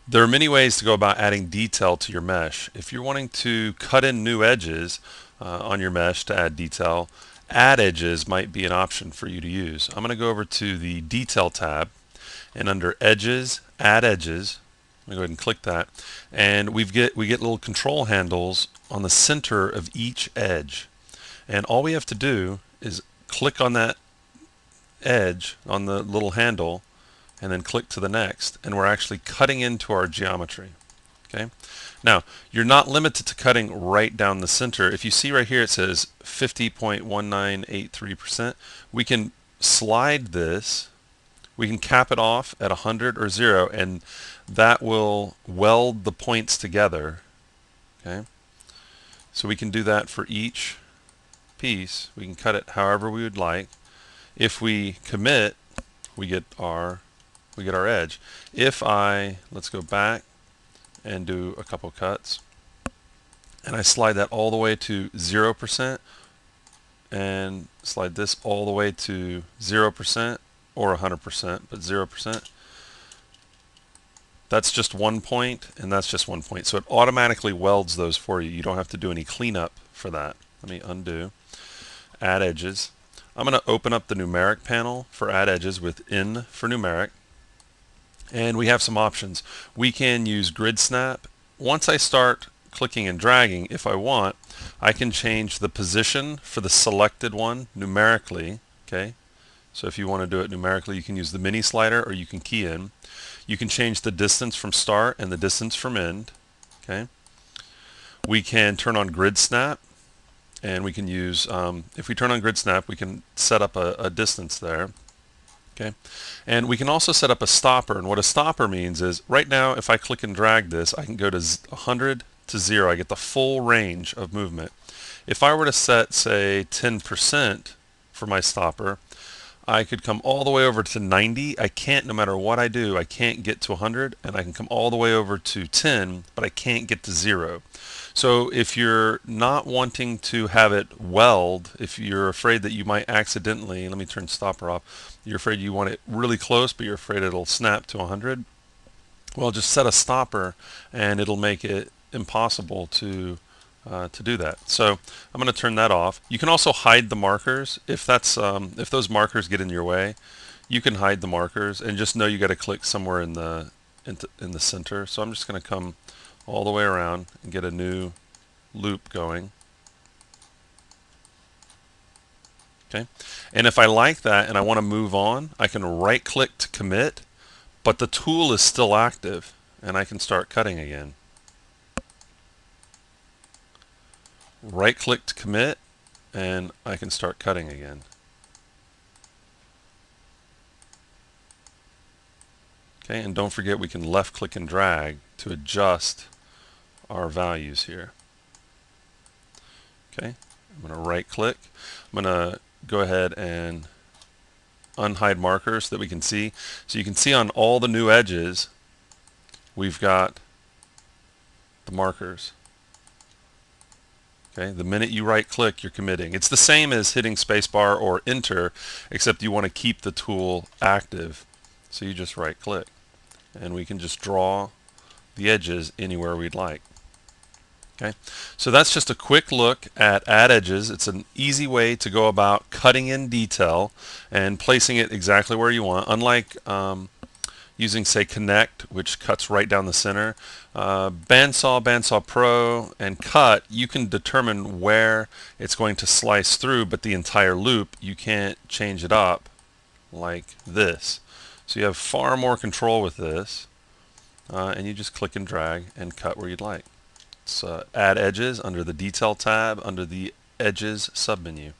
There are many ways to go about adding detail to your mesh. If you're wanting to cut in new edges on your mesh to add detail, Add Edges might be an option for you to use. I'm going to go over to the Detail tab, and under Edges, Add Edges, I'm going to go ahead and click that, and we get little control handles on the center of each edge. And all we have to do is click on that edge on the little handle and then click to the next, and we're actually cutting into our geometry. Okay. Now, you're not limited to cutting right down the center. If you see right here it says 50.1983%, we can slide this, we can cap it off at 100 or 0, and that will weld the points together. Okay. So we can do that for each piece. We can cut it however we would like. If we commit, we get our edge. If let's go back and do a couple cuts, and I slide that all the way to 0% and slide this all the way to 0% or 100%, but 0%. That's just 1 point, and that's just 1 point. So it automatically welds those for you. You don't have to do any cleanup for that. Let me undo. Add Edges. I'm going to open up the numeric panel for Add Edges with N for numeric. And we have some options. We can use grid snap. Once I start clicking and dragging, if I want, I can change the position for the selected one numerically. Okay, so if you want to do it numerically, you can use the mini slider or you can key in. You can change the distance from start and the distance from end. Okay, we can turn on grid snap, and we can use, if we turn on grid snap, we can set up a distance there. Okay, and we can also set up a stopper, and what a stopper means is right now if I click and drag this, I can go to 100 to 0. I get the full range of movement. If I were to set, say, 10% for my stopper, I could come all the way over to 90. I can't, no matter what I do, I can't get to 100, and I can come all the way over to 10, but I can't get to 0. So if you're not wanting to have it weld, if you're afraid that you might accidentally, let me turn stopper off, you're afraid you want it really close, but you're afraid it'll snap to 100, well, just set a stopper and it'll make it impossible to do that. So I'm going to turn that off. You can also hide the markers. If those markers get in your way, you can hide the markers, and just know you got to click somewhere in the center. So I'm just going to come all the way around and get a new loop going. Okay, and if I like that and I want to move on, I can right click to commit, but the tool is still active and I can start cutting again. Right click to commit, and I can start cutting again. Okay, and don't forget we can left click and drag to adjust our values here. Okay, I'm going to right click. I'm going to go ahead and unhide markers so that we can see. So you can see on all the new edges we've got the markers. Okay, the minute you right click, you're committing. It's the same as hitting spacebar or enter, except you want to keep the tool active. So you just right click, and we can just draw the edges anywhere we'd like. Okay, so that's just a quick look at Add Edges. It's an easy way to go about cutting in detail and placing it exactly where you want. Unlike using, say, Connect, which cuts right down the center, Bandsaw Pro, and Cut, you can determine where it's going to slice through, but the entire loop, you can't change it up like this. So you have far more control with this, and you just click and drag and cut where you'd like. Add Edges under the Detail tab under the Edges submenu.